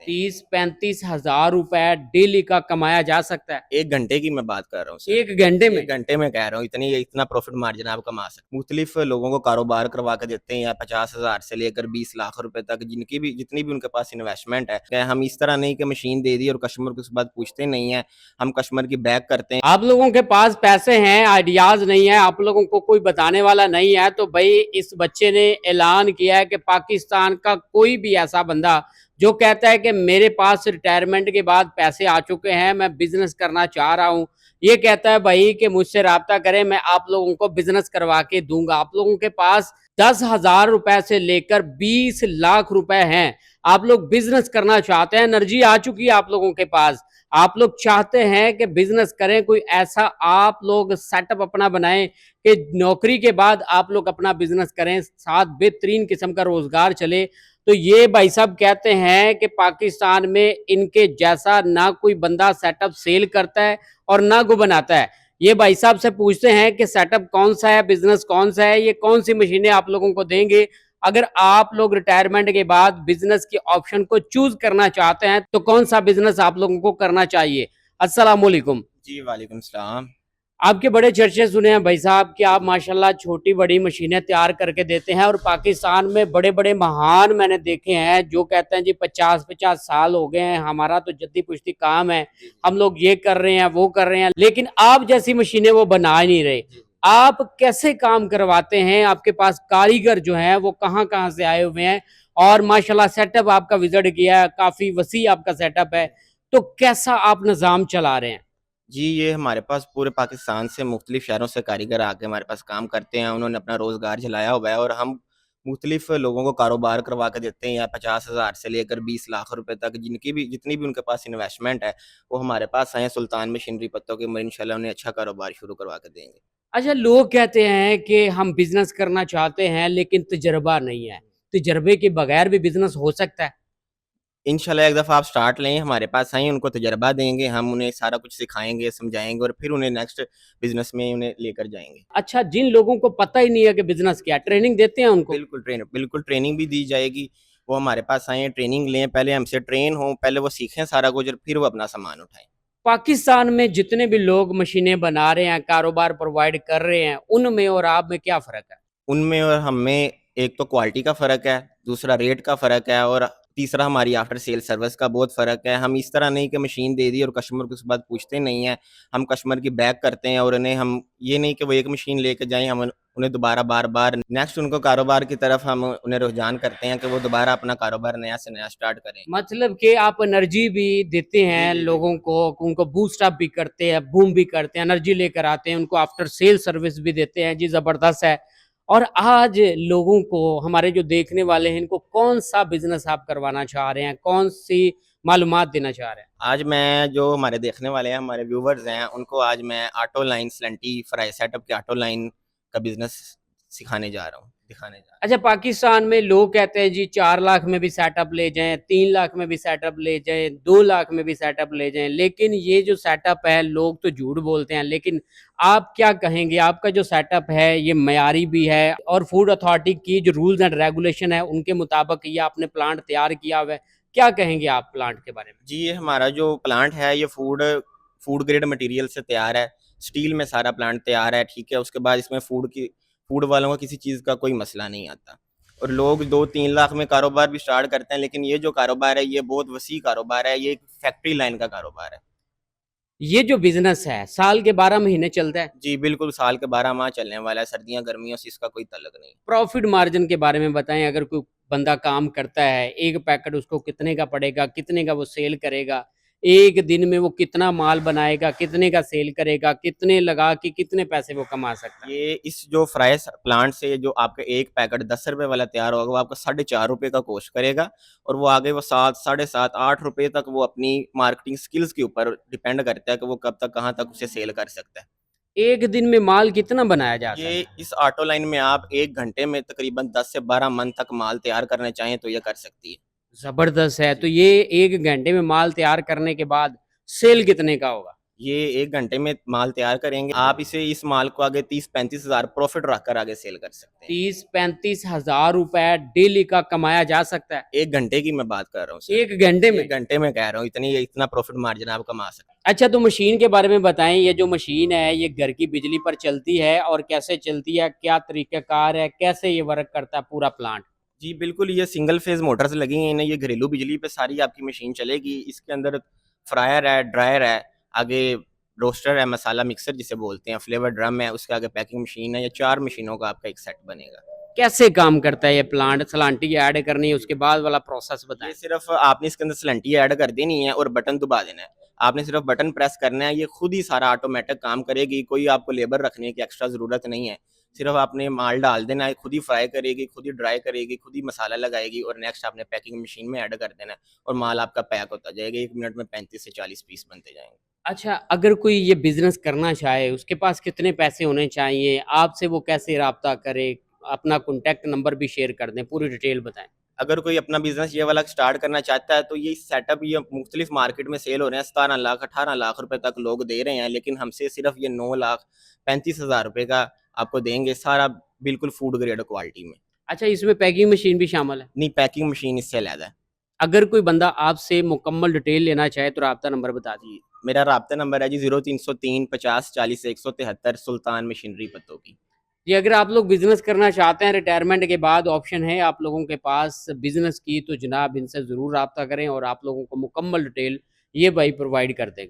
हैं। 30-35 हज़ार रुपए डेली का कमाया जा सकता है 1 घंटे की मैं बात कर रहा हूँ सर। 1 घंटे में। 1 घंटे में कह रहा हूँ, इतना प्रॉफिट मार्जिन आप कमा सकते। मुख्तलिफ लोगों को कारोबार करवा के देते हैं, या 50,000 से लेकर 20 लाख रुपए तक, जितनी भी उनके पास इन्वेस्टमेंट है। क्या हम इस तरह नहीं कि मशीन दे दी और कस्टमर को उसके बाद पूछते नहीं है, हम कस्टमर की बैक करते हैं। आप लोगों के पास पैसे हैं, आइडियाज नहीं है, आप लोगों को कोई बताने वाला नहीं है, तो भाई इस बच्चे ने ऐलान किया है कि पाकिस्तान का कोई भी ऐसा बंदा जो कहता है कि मेरे पास रिटायरमेंट के बाद पैसे आ चुके हैं, मैं बिजनेस करना चाह रहा हूं, ये कहता है भाई कि मुझसे राब्ता करें, मैं आप लोगों को बिजनेस करवा के दूंगा। आप लोगों के पास 10,000 रुपए से लेकर 20 लाख रुपए हैं, आप लोग बिजनेस करना चाहते हैं, एनर्जी आ चुकी है आप लोगों के पास, आप लोग चाहते हैं कि बिजनेस करें, कोई ऐसा आप लोग सेटअप अपना बनाएं कि नौकरी के बाद आप लोग अपना बिजनेस करें, साथ बेहतरीन किस्म का रोजगार चले। तो ये भाई साहब कहते हैं कि पाकिस्तान में इनके जैसा ना कोई बंदा सेटअप सेल करता है और ना को बनाता है। ये भाई साहब से पूछते हैं कि सेटअप कौन सा है, बिजनेस कौन सा है, ये कौन सी मशीनें आप लोगों को देंगे अगर आप लोग रिटायरमेंट के बाद बिजनेस के ऑप्शन को चूज करना चाहते हैं, तो कौन सा बिजनेस आप लोगों को करना चाहिए। अस्सलाम वालेकुम। जी वालेकुम सलाम। आपके बड़े चर्चे सुने हैं भाई साहब कि जी आप जी। माशाल्लाह छोटी बड़ी मशीनें तैयार करके देते हैं, और पाकिस्तान में बड़े बड़े महान मैंने देखे हैं जो कहते हैं जी 50-50 साल हो गए हैं, हमारा तो जद्दी पुश्ती काम है, जी जी। हम लोग ये कर रहे हैं वो कर रहे हैं, लेकिन आप जैसी मशीनें वो बना ही नहीं रहे। जी जी। आप कैसे काम करवाते हैं, आपके पास कारीगर जो हैं वो कहाँ कहाँ से आए हुए हैं, और माशाल्लाह सेटअप आपका विजिट किया है, काफी वसी आपका सेटअप है, तो कैसा आप निज़ाम चला रहे हैं। जी, ये हमारे पास पूरे पाकिस्तान से मुख्तलिफ शहरों से कारीगर आके हमारे पास काम करते हैं। उन्होंने अपना रोज़गार चलाया हुआ है, और हम मुख्तलिफ लोगों को कारोबार करवा के देते हैं, या 50,000 से लेकर 20 लाख रुपए तक, जितनी भी उनके पास इन्वेस्टमेंट है, वो हमारे पास आए हैं सुल्तान मशीनरी पत्तों के। इंशाल्लाह उन्हें अच्छा कारोबार शुरू करवा के देंगे। अच्छा, लोग कहते हैं कि हम बिजनेस करना चाहते हैं लेकिन तजर्बा नहीं है, तजर्बे के बगैर भी बिजनेस हो सकता है। इंशाल्लाह एक दफ़ा आप स्टार्ट लें, हमारे पास आएँ, उनको तजर्बा देंगे, हम उन्हें सारा कुछ सिखाएँगे, समझाएँगे, और फिर उन्हें नेक्स्ट बिज़नेस में उन्हें लेकर जाएँगे। अच्छा, जिन लोगों को पता ही नहीं है कि बिजनेस क्या है, ट्रेनिंग देते हैं उनको। बिल्कुल ट्रेनिंग भी दी जाएगी। वो हमारे पास आएँ, ट्रेनिंग लें, पहले हमसे ट्रेन हों, पहले वो सीखें सारा कुछ, और फिर वो अपना सामान उठाएँ। पाकिस्तान में जितने भी लोग मशीनें बना रहे हैं, कारोबार प्रोवाइड कर रहे हैं, उनमें और आप में क्या फ़र्क है? उनमें और हमें एक तो क्वालिटी का फ़र्क है, दूसरा रेट का फ़र्क है, और तीसरा हमारी आफ्टर सेल सर्विस का बहुत फ़र्क है। हम इस तरह नहीं कि मशीन दे दी और कस्टमर को उसके बाद पूछते नहीं हैं। हम कस्टमर की बैक करते हैं, और उन्हें हम ये नहीं कि वो एक मशीन लेके जाएँ, हम उन्हें दोबारा बार-बार नेक्स्ट उनको कारोबार की तरफ हम उन्हें रुझान करते हैं कि वो दोबारा अपना कारोबार नया से नया स्टार्ट करें। मतलब कि आप एनर्जी भी देते जी, हैं जी, जी। लोगों को, उनको बूस्ट अप भी करते हैं, बूम भी करते हैं, एनर्जी लेकर आते हैं, उनको आफ्टर सेल सर्विस भी देते हैं। जी, ज़बरदस्त है। और आज लोगों को, हमारे जो देखने वाले हैं, इनको कौन-सा बिज़नेस आप करवाना चाह रहे हैं? कौन-सी मालूमात देना चाह रहे हैं? आज मैं जो हमारे देखने वाले हैं, हमारे व्यूवर्स हैं, उनको आज मैं ऑटो लाइन स्लंटी फ्राई सेटअप के ऑटो लाइन का बिज़नेस सिखाने जा रहा हूँ, दिखाने जा रहा हूँ। अच्छा, पाकिस्तान में लोग कहते हैं जी 4 लाख में भी सेटअप ले जाएँ, 3 लाख में भी सेटअप ले जाएँ, 2 लाख में भी सेटअप ले जाएँ, लेकिन ये जो सेटअप है लोग तो झूठ बोलते हैं, लेकिन आप क्या कहेंगे? आपका जो सेटअप है ये मयारी भी है, और फूड अथॉरिटी की जो रूल्स एंड रेगुलेशन है उनके मुताबिक ये आपने प्लांट तैयार किया हुआ है। क्या कहेंगे आप प्लांट के बारे में? जी, ये हमारा जो प्लांट है, ये फूड फूड ग्रेड मटेरियल से तैयार है। स्टील में सारा प्लांट तैयार है, ठीक है? उसके बाद इसमें फूड वालों को किसी चीज़ का कोई मसला नहीं आता। और लोग 2-3 लाख में कारोबार भी स्टार्ट करते हैं, लेकिन ये जो कारोबार है, ये बहुत वसी कारोबार है, ये एक फैक्ट्री लाइन का कारोबार है। ये जो बिज़नेस है साल के 12 महीने चलता है। जी, बिल्कुल साल के 12 माह चलने वाला है, सर्दियाँ, गर्मियों से इसका कोई तल्लुक नहीं। प्रॉफिट मार्जिन के बारे में बताएं, अगर कोई बंदा काम करता है, एक पैकेट उसको कितने का पड़ेगा, कितने का वो सेल करेगा, एक दिन में वो कितना माल बनाएगा, कितने का सेल करेगा, कितने लगा के कितने पैसे वो कमा सकता है। ये इस जो फ्राइज़ प्लांट से जो आपका एक पैकेट ₹10 वाला तैयार होगा, वो आपको ₹4.5 का कॉस्ट करेगा, और वो आगे वो 7, साढ़े 7, ₹8 तक वो अपनी मार्केटिंग स्किल्स के ऊपर डिपेंड करता है कि वो कब तक, कहाँ तक उसे सेल कर सकता है। एक दिन में माल कितना बनाया जा ये सकता है। इस ऑटो लाइन में आप 1 घंटे में तकरीबन 10 से 12 मन तक माल तैयार करना चाहें तो ये कर सकती है। जबरदस्त है। तो जी। ये एक घंटे में माल तैयार करने के बाद सेल कितने का होगा। ये 1 घंटे में माल तैयार करेंगे। आप इस माल को आगे 30-35 हज़ार प्रॉफ़िट रखकर आगे सेल कर सकते हैं। 30-35 हज़ार रुपए डेली का कमाया जा सकता है 1 घंटे की मैं बात कर रहा हूँ सर। 1 घंटे में। 1 घंटे में कह रहा हूँ, इतना प्रॉफ़िट मार्जिन आप कमा सकते हैं। अच्छा, तो मशीन के बारे में बताएं, ये जो मशीन है ये घर की बिजली पर चलती है और कैसे चलती है, क्या तरीक़ाकार है, कैसे ये वर्क करता है पूरा प्लांट? जी, बिल्कुल, ये सिंगल फेज़ मोटर्स लगी हैं इन्हें, ये घरेलू बिजली पे सारी आपकी मशीन चलेगी। इसके अंदर फ्रायर है, ड्रायर है, आगे रोस्टर है, मसाला मिक्सर जिसे बोलते हैं, फ्लेवर ड्रम है, उसके आगे पैकिंग मशीन है। ये 4 मशीनों का आपका एक सेट बनेगा। कैसे काम करता है ये प्लांट? सलांटी ऐड करनी है, उसके बाद वाला प्रोसेस ये बताएं। सिर्फ आपने इसके अंदर सलंटी ऐड कर देनी है और बटन दबा देना है। आपने सिर्फ बटन प्रेस करना है, ये खुद ही सारा ऑटोमेटिक काम करेगी, कोई आपको लेबर रखने की एक्स्ट्रा ज़रूरत नहीं है। सिर्फ आपने माल डाल देना है, खुद ही फ्राई करेगी, खुद ही ड्राई करेगी, खुद ही मसाला लगाएगी और नेक्स्ट आपने पैकिंग मशीन में ऐड कर देना है और माल आपका पैक होता जाएगा। 1 मिनट में 35 से 40 पीस बनते जाएँगे। अच्छा, अगर कोई ये बिज़नेस करना चाहे, उसके पास कितने पैसे होने चाहिए? आपसे वो कैसे राब्ता करे? अपना कॉन्टैक्ट नंबर भी शेयर कर दें, पूरी डिटेल बताएँ। अगर कोई अपना बिज़नेस ये वाला स्टार्ट करना चाहता है तो ये सेटअप ये मुख्तलिफ मार्केट में सेल हो रहे हैं। 17 लाख 18 लाख रुपए तक लोग दे रहे हैं, लेकिन हमसे सिर्फ ये 9 लाख 35 हज़ार रुपए का आपको देंगे, सारा बिल्कुल फूड ग्रेड क्वालिटी में। अच्छा, इसमें पैकिंग मशीन भी शामिल है? नहीं, पैकिंग मशीन इससे अलग है। अगर कोई बंदा आपसे मुकम्मल डिटेल लेना चाहे तो राब्ता नंबर बता दीजिए। जी, मेरा राब्ता नंबर है जी 0303 50 40 173 सुल्तान मशीनरी पत्तोकी। जी, अगर आप लोग बिज़नेस करना चाहते हैं, रिटायरमेंट के बाद ऑप्शन है आप लोगों के पास बिज़नेस की, तो जनाब इनसे ज़रूर राब्ता करें और आप लोगों को मुकम्मल डिटेल ये भाई प्रोवाइड कर देंगे।